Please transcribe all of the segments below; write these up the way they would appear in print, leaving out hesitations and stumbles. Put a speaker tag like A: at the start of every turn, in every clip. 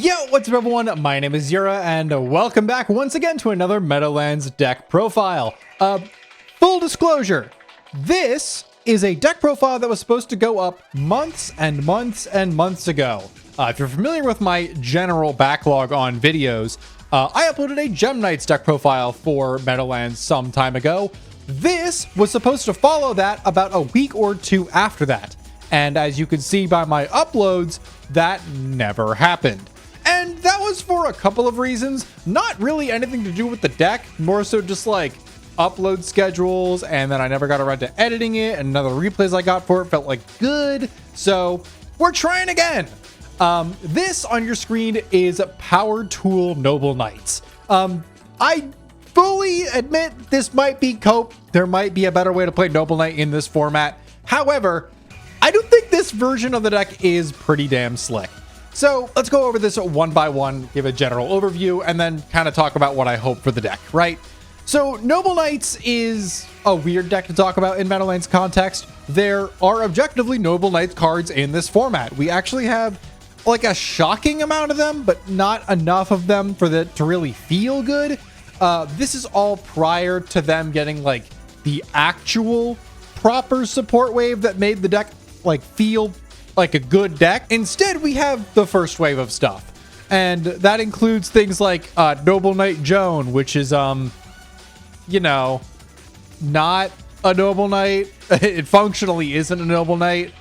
A: Yo, what's up everyone? My name is Yura and welcome back once again to another Meadowlands deck profile. Full disclosure, this is a deck profile that was supposed to go up months and months and months ago. If you're familiar with my general backlog on videos, I uploaded a Gem Knights deck profile for Meadowlands some time ago. This was supposed to follow that about a week or two after that. And as you can see by my uploads, that never happened. And that was for a couple of reasons. Not really anything to do with the deck, more so just like upload schedules, and then I never got around to editing it, and none of the replays I got for it felt like good. So we're trying again. This on your screen is Power Tool Noble Knights. I fully admit this might be cope. There might be a better way to play Noble Knight in this format. However, I do think this version of the deck is pretty damn slick. So let's go over this one by one, give a general overview, and then kind of talk about what I hope for the deck, right? So Noble Knights is a weird deck to talk about in Meadowlands context. There are objectively Noble Knights cards in this format. We actually have like a shocking amount of them, but not enough of them for it to really feel good. This is all prior to them getting like the actual proper support wave that made the deck like feel like a good deck. Instead, we have the first wave of stuff, and that includes things like Noble Knight Joan, which is you know, not a Noble Knight. It functionally isn't a Noble Knight.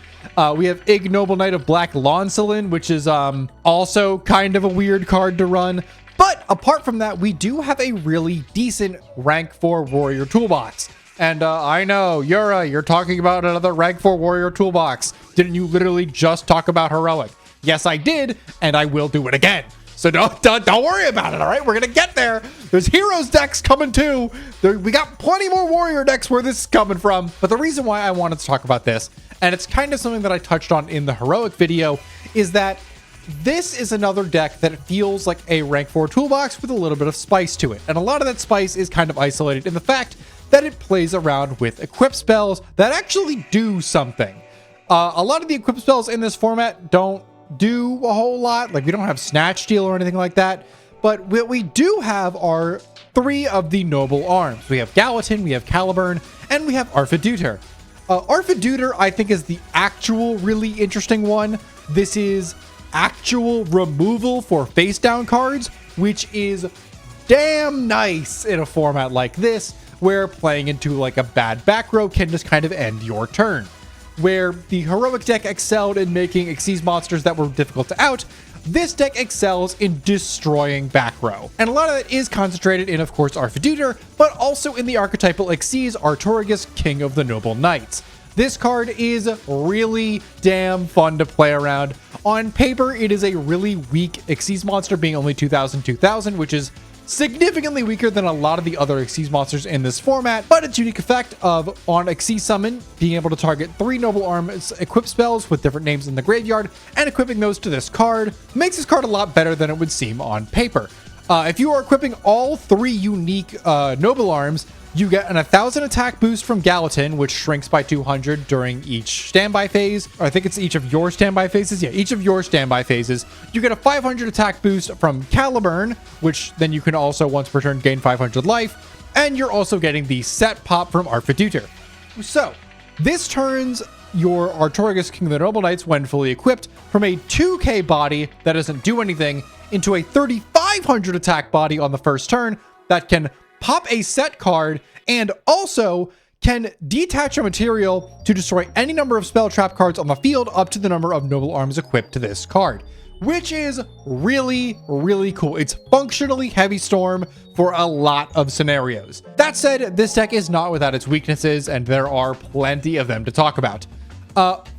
A: We have Ig Noble Knight of Black Launcelin, which is also kind of a weird card to run. But apart from that, we do have a really decent rank 4 warrior toolbox. And I know, Yura, you're talking about another rank 4 warrior toolbox. Didn't you literally just talk about heroic? Yes, I did, and I will do it again. So don't worry about it, all right? We're going to get there. There's heroes decks coming too. We got plenty more warrior decks where this is coming from. But the reason why I wanted to talk about this, and it's kind of something that I touched on in the heroic video, is that this is another deck that feels like a rank 4 toolbox with a little bit of spice to it. And a lot of that spice is kind of isolated in the fact that it plays around with equip spells that actually do something. A lot of the equip spells in this format don't do a whole lot. Like, we don't have Snatch Steal or anything like that. But what we do have are 3 of the noble arms. We have Gallatin, we have Caliburn, and we have Arfiduter. Arfiduter, I think, is the actual really interesting one. This is actual removal for face down cards, which is damn nice in a format like this, where playing into like a bad back row can just kind of end your turn. Where the heroic deck excelled in making Xyz monsters that were difficult to out, this deck excels in destroying back row. And a lot of that is concentrated in, of course, Arfiduter, but also in the archetypal Xyz Artorigus, King of the Noble Knights. This card is really damn fun to play around. On paper, it is a really weak Xyz monster, being only 2000, which is significantly weaker than a lot of the other Xyz monsters in this format, but its unique effect of, on Xyz summon, being able to target 3 noble arms equip spells with different names in the graveyard and equipping those to this card makes this card a lot better than it would seem on paper. If you are equipping all 3 unique noble arms, you get an 1000 attack boost from Gallatin, which shrinks by 200 during each standby phase. Or I think it's each of your standby phases. Yeah, each of your standby phases. You get a 500 attack boost from Caliburn, which then you can also once per turn gain 500 life. And you're also getting the set pop from Arfiduter. So this turns your Artorigus, King of the Noble Knights, when fully equipped, from a 2k body that doesn't do anything into a 3500 attack body on the first turn that can pop a set card and also can detach a material to destroy any number of spell trap cards on the field up to the number of noble arms equipped to this card, which is really, really cool. It's functionally Heavy Storm for a lot of scenarios. That said, this deck is not without its weaknesses, and there are plenty of them to talk about.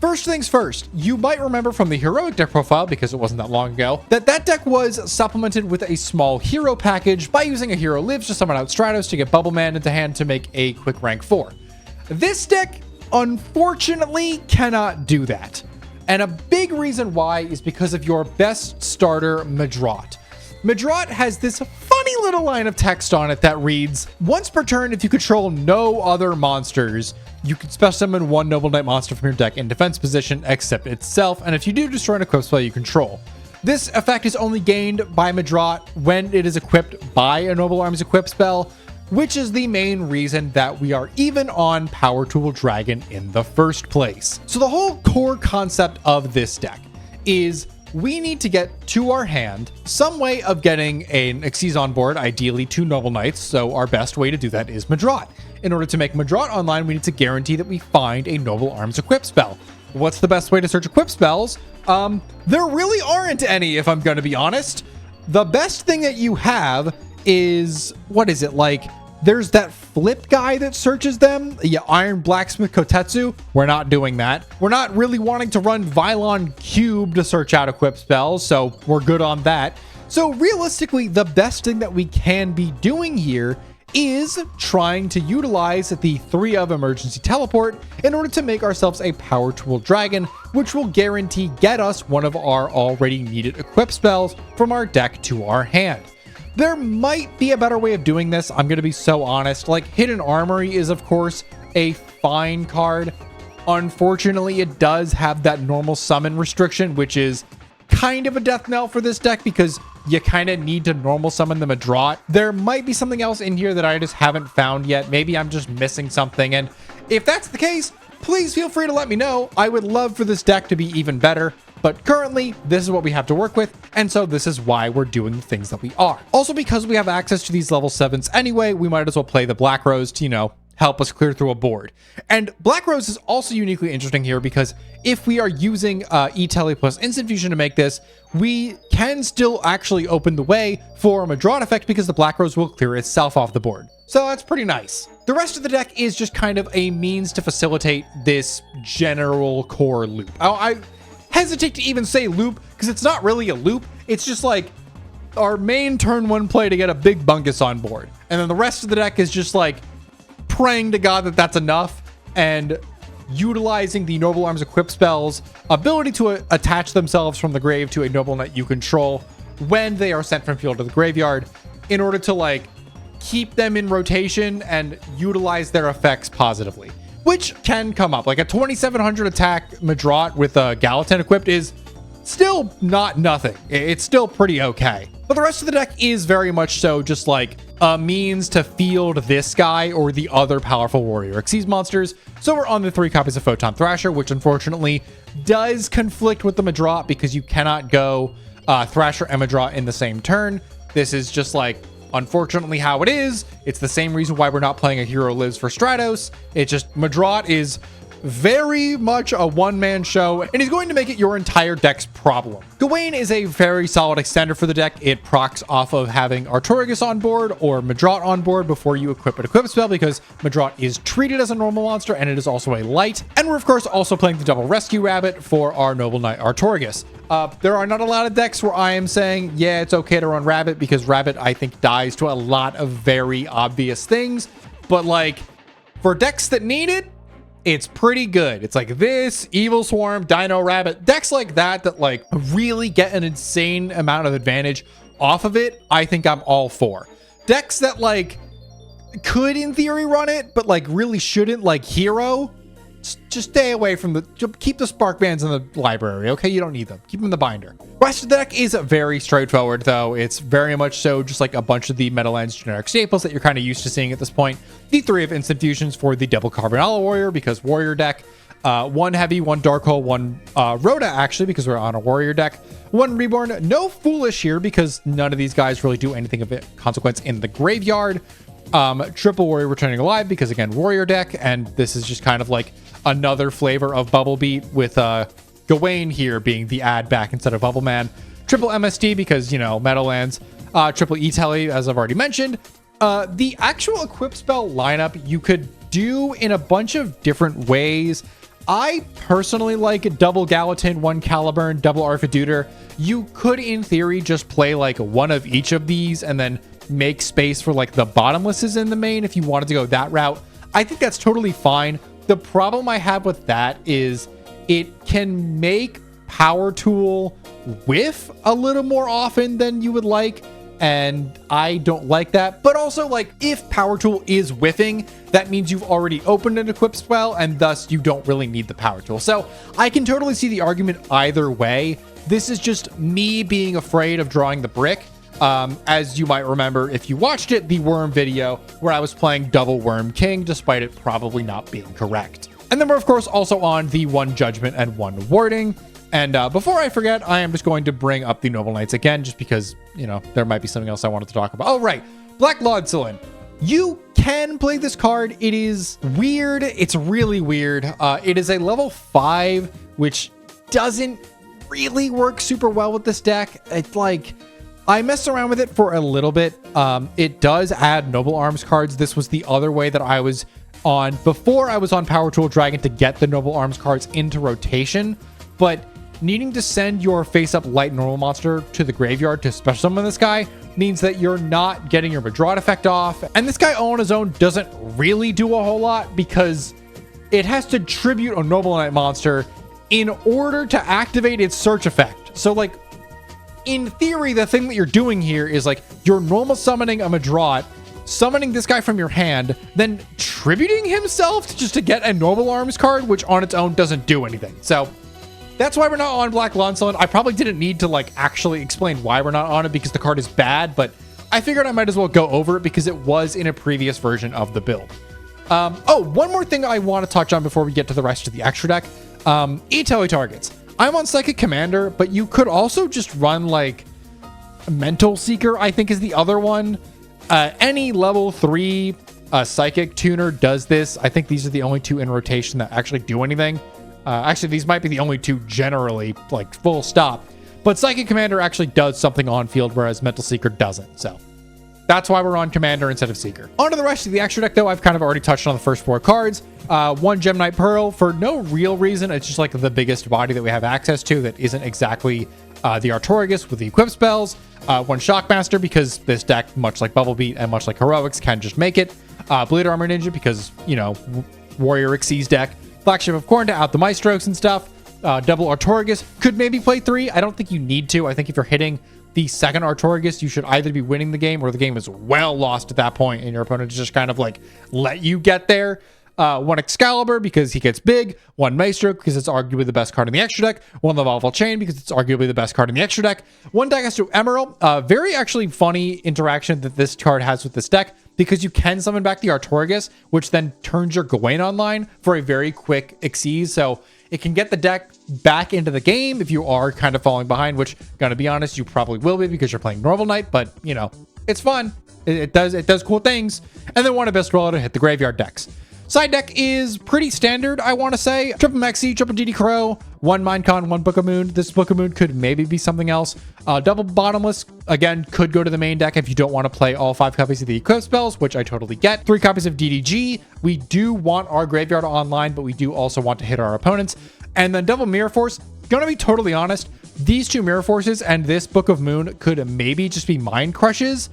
A: First things first, you might remember from the heroic deck profile, because it wasn't that long ago, that deck was supplemented with a small hero package by using a hero lives to summon out Stratos to get Bubble Man into hand to make a quick rank 4. This deck, unfortunately, cannot do that. And a big reason why is because of your best starter, Madrot. Madrot has this funny little line of text on it that reads, once per turn, if you control no other monsters, you can special summon 1 Noble Knight monster from your deck in defense position except itself, and if you do, destroy an equip spell you control. This effect is only gained by Madrot when it is equipped by a Noble Arms equip spell, which is the main reason that we are even on Power Tool Dragon in the first place. So the whole core concept of this deck is we need to get to our hand some way of getting an Xyz on board, ideally 2 Noble Knights, so our best way to do that is Madrot. In order to make Madrot online, we need to guarantee that we find a Noble Arms equip spell. What's the best way to search equip spells? There really aren't any, if I'm going to be honest. The best thing that you have is, what is it, like, there's that flip guy that searches them. Yeah, Iron Blacksmith Kotetsu. We're not doing that. We're not really wanting to run Vylon Cube to search out equip spells, so we're good on that. So realistically, the best thing that we can be doing here is trying to utilize the 3 of Emergency Teleport in order to make ourselves a Power Tool Dragon, which will guarantee get us one of our already needed equip spells from our deck to our hand. There might be a better way of doing this. I'm going to be so honest. Like, Hidden Armory is, of course, a fine card. Unfortunately, it does have that normal summon restriction, which is kind of a death knell for this deck because you kind of need to normal summon the Madrot. There might be something else in here that I just haven't found yet. Maybe I'm just missing something. And if that's the case, please feel free to let me know. I would love for this deck to be even better. But currently, this is what we have to work with, and so this is why we're doing the things that we are. Also, because we have access to these level 7s anyway, we might as well play the Black Rose to, you know, help us clear through a board. And Black Rose is also uniquely interesting here because if we are using E-Tele plus Instant Fusion to make this, we can still actually open the way for a Madrot effect because the Black Rose will clear itself off the board. So that's pretty nice. The rest of the deck is just kind of a means to facilitate this general core loop. I hesitate to even say loop because it's not really a loop. It's just like our main turn 1 play to get a big bunkus on board. And then the rest of the deck is just like praying to God that that's enough and utilizing the Noble Arms equip spells ability to attach themselves from the grave to a Noble Knight you control when they are sent from field to the graveyard in order to like keep them in rotation and utilize their effects positively, which can come up. Like a 2700 attack Madrot with a Gallatin equipped is still not nothing. It's still pretty okay. But the rest of the deck is very much so just like a means to field this guy or the other powerful Warrior Xyz monsters. So we're on the 3 copies of Photon Thrasher, which unfortunately does conflict with the Madrot because you cannot go Thrasher and Madrot in the same turn. This is just like, unfortunately, how it is. It's the same reason why we're not playing a Hero Lives for Stratos. It's just Madrot is very much a one-man show, and he's going to make it your entire deck's problem. Gawain is a very solid extender for the deck. It procs off of having Artorigus on board or Madrot on board before you equip an equip spell because Madrot is treated as a normal monster and it is also a light. And we're of course also playing the double Rescue Rabbit for our Noble Knight Artorigus. There are not a lot of decks where I am saying, yeah, it's okay to run Rabbit because Rabbit, I think, dies to a lot of very obvious things. But like, for decks that need it, it's pretty good. It's like this, Evil Swarm, Dino Rabbit, decks like that like really get an insane amount of advantage off of it. I think I'm all for. Decks that like could in theory run it, but like really shouldn't, like Hero, just stay away from the, keep the Spark Bands in the library, okay? You don't need them. Keep them in the binder. Rest of the deck is very straightforward, though. It's very much so just like a bunch of the Meadowlands generic staples that you're kind of used to seeing at this point. The 3 of Instant Fusions for the Double Carvanala Warrior, because Warrior deck. 1 Heavy, 1 Dark Hole, 1 Rhoda, actually, because we're on a Warrior deck. 1 Reborn. No Foolish here, because none of these guys really do anything of consequence in the graveyard. Triple Warrior Returning Alive, because again, Warrior deck, and this is just kind of like another flavor of Bubble Beat with Gawain here being the add back instead of Bubble Man. Triple MSD because, you know, Meadowlands. Triple E-Tele, as I've already mentioned. The actual equip spell lineup you could do in a bunch of different ways. I personally like double Gallatin, 1 Caliburn, double Arfidutor. You could, in theory, just play like one of each of these and then make space for like the bottomlesses in the main if you wanted to go that route. I think that's totally fine. The problem I have with that is it can make Power Tool whiff a little more often than you would like. and I don't like that. But also, like, if Power Tool is whiffing, that means you've already opened an equip spell, and thus you don't really need the Power Tool. So I can totally see the argument either way. This is just me being afraid of drawing the brick. As you might remember, if you watched it, the Worm video, where I was playing Double Worm King, despite it probably not being correct. And then we're, of course, also on the 1 Judgment and 1 Warding. And before I forget, I am just going to bring up the Noble Knights again, just because, you know, there might be something else I wanted to talk about. Oh, right. Black Lodsulin. You can play this card. It is weird. It's really weird. It is a level 5, which doesn't really work super well with this deck. It's like, I messed around with it for a little bit. It does add Noble Arms cards. This was the other way that I was on before I was on Power Tool Dragon to get the Noble Arms cards into rotation. But needing to send your face-up light normal monster to the graveyard to special summon this guy means that you're not getting your Madrot effect off. And this guy all on his own doesn't really do a whole lot because it has to tribute a Noble Knight monster in order to activate its search effect. So, like, in theory, the thing that you're doing here is, like, you're normal summoning a Madrot, summoning this guy from your hand, then tributing himself just to get a Noble Arms card, which on its own doesn't do anything. So that's why we're not on Black Lodsulin. I probably didn't need to, like, actually explain why we're not on it because the card is bad, but I figured I might as well go over it because it was in a previous version of the build. Oh, one more thing I want to touch on before we get to the rest of the extra deck. E-Tele targets. I'm on Psychic Commander, but you could also just run, like, Mental Seeker, I think is the other one. Any level 3 Psychic tuner does this. I think these are the only 2 in rotation that actually do anything. Actually, these might be the only 2 generally, like, full stop. But Psychic Commander actually does something on field, whereas Mental Seeker doesn't. So that's why we're on Commander instead of Seeker. On to the rest of the extra deck, though. I've kind of already touched on the first 4 cards. 1 Gemnite Pearl for no real reason. It's just like the biggest body that we have access to that isn't exactly the Artorigus with the equip spells. 1 Shockmaster because this deck, much like Bubble Beat and much like Heroics, can just make it. Bleed Armor Ninja because, you know, Warrior Xyz deck. Flagship of Corn to out the Maestros and stuff. Double Artorigus. Could maybe play 3. I don't think you need to. I think if you're hitting the second Artorigus, you should either be winning the game or the game is well lost at that point and your opponent just kind of, like, let you get there. 1 Excalibur because he gets big. 1 Maestro because it's arguably the best card in the extra deck. 1 Lavalval Chain because it's arguably the best card in the extra deck. 1 Dagastro Emerald. Very actually funny interaction that this card has with this deck because you can summon back the Artorigus, which then turns your Gawain online for a very quick Xyz. So it can get the deck back into the game if you are kind of falling behind, which, gonna be honest, you probably will be because you're playing Normal Knight, but, you know, it's fun. It does cool things. And then 1 Abyss Dweller to hit the graveyard decks. Side deck is pretty standard, I want to say. Triple Mexi, triple DD Crow, 1 Minecon, 1 Book of Moon. This Book of Moon could maybe be something else. Double Bottomless, again, could go to the main deck if you don't want to play all 5 copies of the equip spells, which I totally get. 3 copies of DDG. We do want our graveyard online, but we do also want to hit our opponents. And then Double Mirror Force. Gonna be totally honest, these 2 Mirror Forces and this Book of Moon could maybe just be Mind Crushes.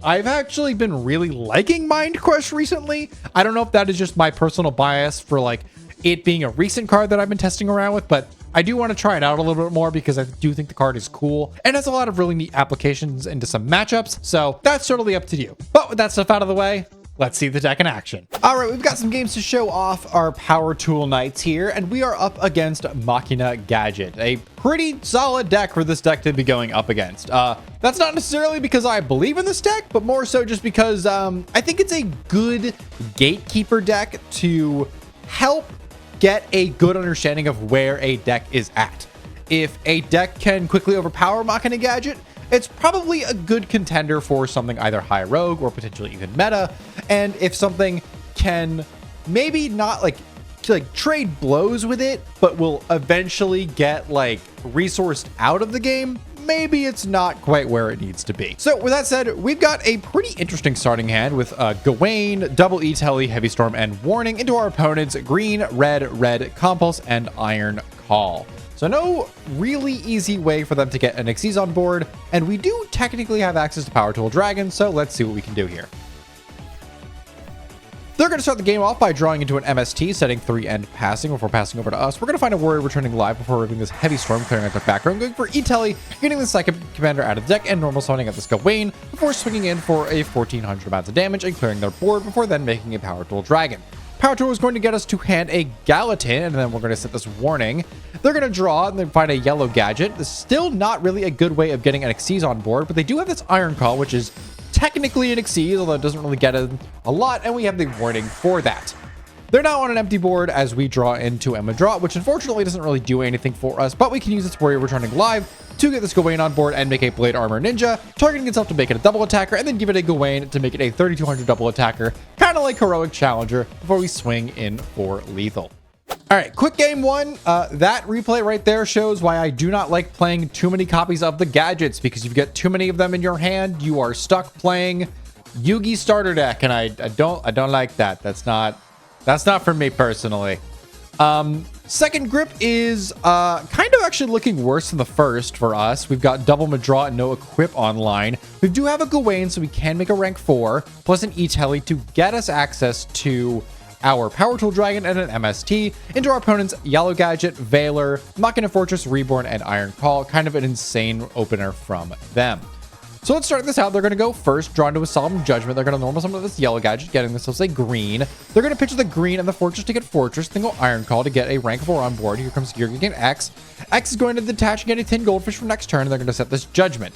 A: I've actually been really liking Mind Crush recently. I don't know if that is just my personal bias for, like, it being a recent card that I've been testing around with, but I do want to try it out a little bit more because I do think the card is cool and has a lot of really neat applications into some matchups. So that's totally up to you. But with that stuff out of the way, let's see the deck in action. All right, we've got some games to show off our Power Tool Knights here, and we are up against Machina Gadget, a pretty solid deck for this deck to be going up against. That's not necessarily because I believe in this deck, but more so just because I think it's a good gatekeeper deck to help get a good understanding of where a deck is at. If a deck can quickly overpower Machina Gadget, it's probably a good contender for something either high rogue or potentially even meta. And if something can maybe not like trade blows with it, but will eventually get like resourced out of the game, maybe it's not quite where it needs to be. So with that said, we've got a pretty interesting starting hand with Gawain, Double E-Tele, Heavy Storm, and Warning into our opponent's green, red, Compulse, and Iron Call. So no really easy way for them to get an Xyz on board, and we do technically have access to Power Tool Dragon, so let's see what we can do here. They're going to start the game off by drawing into an MST, setting 3 and passing before passing over to us. We're going to find a warrior returning live before ripping this heavy storm, clearing out their background, going for E-Telly, getting the second commander out of the deck, and normal summoning out this Gawain before swinging in for a 1400 amounts of damage and clearing their board before then making a Power Tool Dragon. Power Tool is going to get us to hand a Gallatin, and then we're going to set this warning. They're going to draw and then find a yellow gadget. This is still not really a good way of getting an Xyz on board, but they do have this Iron Call, which is technically an Xyz, although it doesn't really get a lot, and we have the warning for that. They're now on an empty board as we draw into a Madraw, which unfortunately doesn't really do anything for us, but we can use its warrior returning live to get this Gawain on board and make a Blade Armor Ninja, targeting itself to make it a double attacker, and then give it a Gawain to make it a 3200 double attacker, kind of like Heroic Challenger, before we swing in for lethal. All right, quick game one. That replay right there shows why I do not like playing too many copies of the gadgets, because if you get too many of them in your hand, you are stuck playing Yugi starter deck, and I don't like that. That's not for me personally. Second grip is kind of actually looking worse than the first for us. We've got double Madraw and no equip online. We do have a Gawain, so we can make a rank 4 plus an E-Telly to get us access to our Power Tool Dragon and an MST into our opponent's Yellow Gadget, Veiler, Machina Fortress, Reborn, and Iron Call. Kind of an insane opener from them. So let's start this out. They're going to go first, draw into a Solemn Judgment. They're going to normal summon this Yellow Gadget, getting themselves a green. They're going to pitch the green and the Fortress to get Fortress, then go Iron Call to get a rank 4 on board. Here comes Yura X. X is going to detach and get a Tin Goldfish for next turn. They're going to set this Judgment.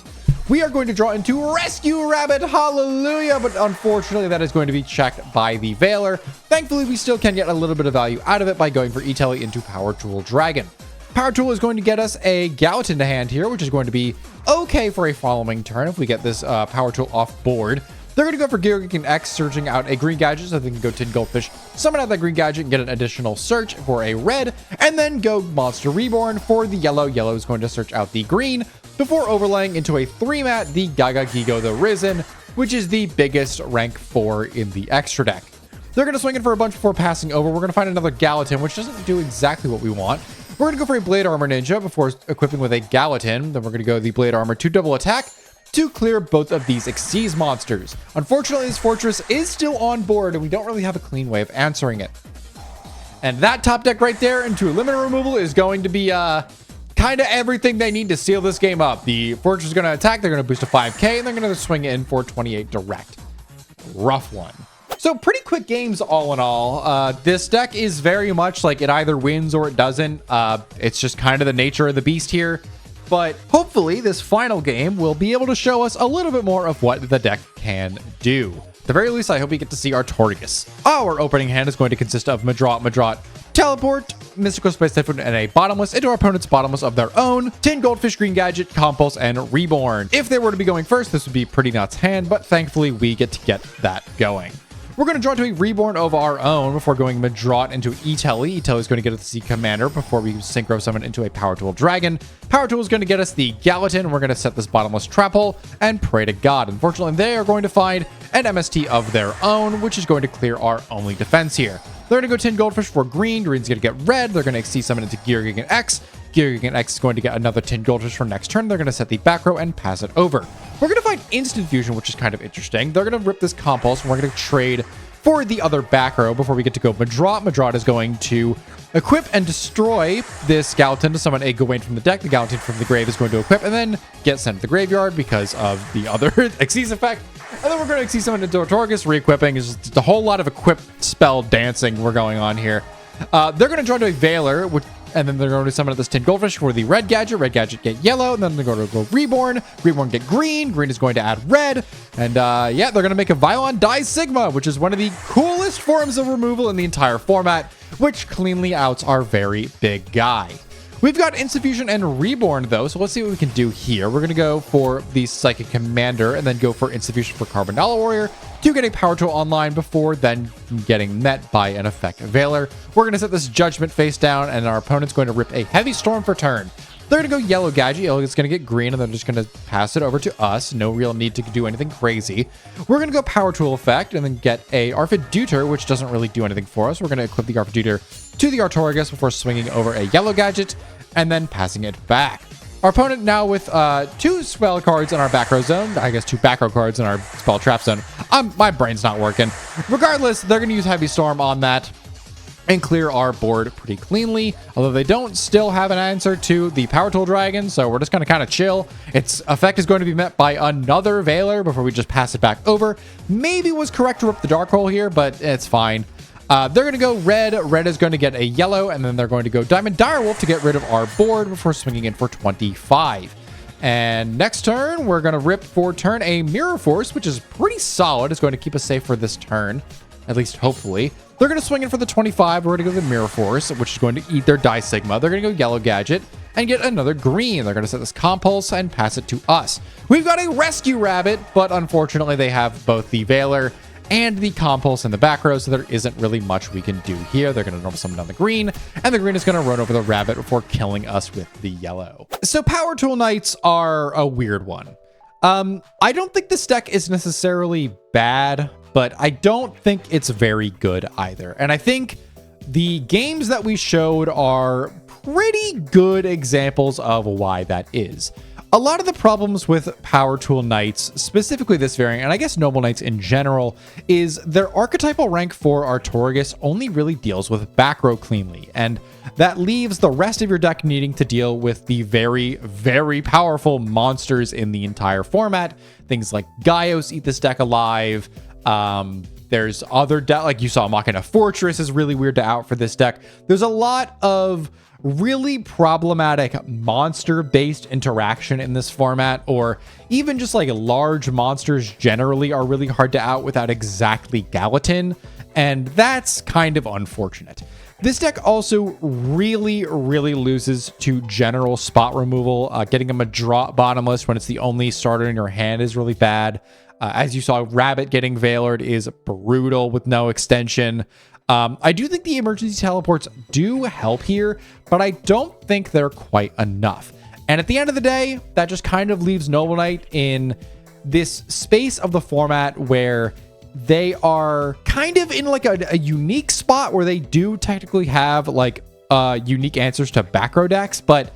A: We are going to draw into Rescue Rabbit, hallelujah, but unfortunately that is going to be checked by the Veiler. Thankfully, we still can get a little bit of value out of it by going for E-Telly into Power Tool Dragon. Power Tool is going to get us a Gallatin to hand here, which is going to be okay for a following turn if we get this Power Tool off board. They're going to go for Yura X, searching out a green gadget so they can go Tin Goldfish, summon out that green gadget and get an additional search for a red, and then go Monster Reborn for the yellow. Yellow is going to search out the green before overlaying into a 3-mat the Gaga Gigo the Risen, which is the biggest rank 4 in the extra deck. They're going to swing in for a bunch before passing over. We're going to find another Gallatin, which doesn't do exactly what we want. We're going to go for a Blade Armor Ninja before equipping with a Gallatin. Then we're going to go the Blade Armor to double attack to clear both of these Xyz monsters. Unfortunately, this Fortress is still on board, and we don't really have a clean way of answering it. And that top deck right there into Limiter Removal is going to be kind of everything they need to seal this game up. The Fortress is going to attack. They're going to boost to 5k, and they're going to swing in for 28 direct. Rough one. So pretty quick games all in all. This deck is very much like it either wins or it doesn't. It's just kind of the nature of the beast here. But hopefully this final game will be able to show us a little bit more of what the deck can do. At the very least, I hope we get to see Artorias. Our opening hand is going to consist of Madraw, Teleport, Mystical Space Typhoon, and a Bottomless into our opponent's Bottomless of their own, Tin Goldfish, Green Gadget, Compulse, and Reborn. If they were to be going first, this would be pretty nuts hand, but thankfully we get to get that going. We're going to draw into a Reborn of our own before going Madraw into E-Telly. E-Telly is going to get us the Commander before we Synchro Summon into a Power Tool Dragon. Power Tool is going to get us the Gallatin. We're going to set this Bottomless Trap Hole and pray to God. Unfortunately, they are going to find an MST of their own, which is going to clear our only defense here. They're going to go Tin Goldfish for green. Green's going to get red. They're going to Xyz Summon into Yura X. Yura X is going to get another Tin Goldfish for next turn. They're going to set the back row and pass it over. We're going to find Instant Fusion, which is kind of interesting. They're going to rip this Compulse, and we're going to trade for the other back row before we get to go Madraw. Madraw is going to equip and destroy this Gallatin to summon a Gawain from the deck. The Gallatin from the grave is going to equip and then get sent to the graveyard because of the other Xyz effect. And then we're going to Xyz summon into Artorias, re-equipping. Is just a whole lot of equip spell dancing we're going on here. They're going to draw into a Veiler, and then they're going to summon this Tin Goldfish for the red gadget. Red gadget get yellow, and then they're going to go Reborn. Reborn get green. Green is going to add red. And yeah, they're going to make a Violon Die Sigma, which is one of the coolest forms of removal in the entire format, which cleanly outs our very big guy. We've got Instant Fusion and Reborn, though, so let's see what we can do here. We're going to go for the Psychic Commander and then go for Instant Fusion for Carbonella Warrior to get a Power Tool online before then getting met by an Effect Veiler. We're going to set this Judgment face down, and our opponent's going to rip a Heavy Storm for turn. They're going to go Yellow Gadget. Yellow is going to get green, and they're just going to pass it over to us. No real need to do anything crazy. We're going to go Power Tool effect and then get a Arfidutor, which doesn't really do anything for us. We're going to equip the Arfidutor to the Artorias before swinging over a Yellow Gadget and then passing it back. Our opponent now with 2 spell cards in our back row zone. I guess 2 back row cards in our spell trap zone. My brain's not working. Regardless, they're going to use Heavy Storm on that and clear our board pretty cleanly, although they don't still have an answer to the Power Tool Dragon, so we're just going to kind of chill. Its effect is going to be met by another Veiler before we just pass it back over. Maybe it was correct to rip the Dark Hole here, but it's fine. They're going to go red. Red is going to get a yellow, and then they're going to go Diamond Direwolf to get rid of our board before swinging in for 25. And next turn, we're going to rip for turn a Mirror Force, which is pretty solid. It's going to keep us safe for this turn, at least hopefully. They're going to swing in for the 25. We're going to go the Mirror Force, which is going to eat their Die Sigma. They're going to go Yellow Gadget and get another green. They're going to set this Compulse and pass it to us. We've got a Rescue Rabbit, but unfortunately they have both the Veiler and the Compulse in the back row, so there isn't really much we can do here. They're going to normal summon down the green, and the green is going to run over the rabbit before killing us with the yellow. So Power Tool Knights are a weird one. I don't think this deck is necessarily bad, but I don't think it's very good either. And I think the games that we showed are pretty good examples of why that is. A lot of the problems with Power Tool Knights, specifically this variant, and I guess Noble Knights in general, is their archetypal rank 4 Artorigus only really deals with back row cleanly, and that leaves the rest of your deck needing to deal with the very, very powerful monsters in the entire format. Things like Gaios eat this deck alive. There's other deck, like you saw, Machina Fortress is really weird to out for this deck. There's a lot of really problematic monster-based interaction in this format, or even just like large monsters generally are really hard to out without exactly Gallatin, and that's kind of unfortunate. This deck also really, really loses to general spot removal. Getting him a drop bottomless when it's the only starter in your hand is really bad. As you saw, Rabbit getting Veilered is brutal with no extension. I do think the emergency teleports do help here, but I don't think they're quite enough. And at the end of the day, that just kind of leaves Noble Knight in this space of the format where they are kind of in like a unique spot where they do technically have like unique answers to back row decks, but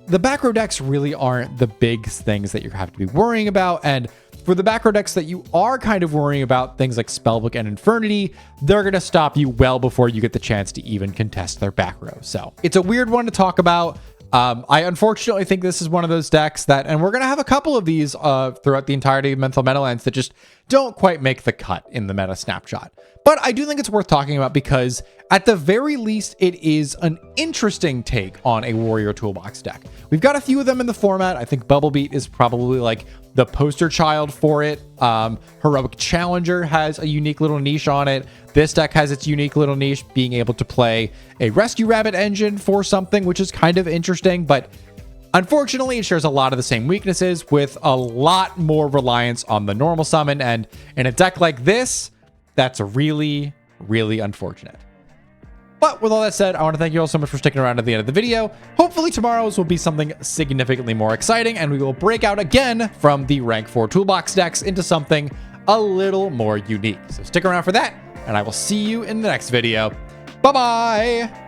A: the back row decks really aren't the big things that you have to be worrying about. And for the back row decks that you are kind of worrying about, things like Spellbook and Infernity, they're going to stop you well before you get the chance to even contest their back row. So it's a weird one to talk about. I unfortunately think this is one of those decks that, and we're going to have a couple of these throughout the entirety of Meadowlands that just don't quite make the cut in the meta snapshot. But I do think it's worth talking about because at the very least, it is an interesting take on a Warrior Toolbox deck. We've got a few of them in the format. I think Bubble Beat is probably like the poster child for it. Heroic Challenger has a unique little niche on it. This deck has its unique little niche, being able to play a Rescue Rabbit engine for something, which is kind of interesting, but unfortunately, it shares a lot of the same weaknesses with a lot more reliance on the normal summon, and in a deck like this, that's really, really unfortunate. But with all that said, I want to thank you all so much for sticking around to the end of the video. Hopefully tomorrow's will be something significantly more exciting, and we will break out again from the rank 4 toolbox decks into something a little more unique. So stick around for that, and I will see you in the next video. Bye-bye!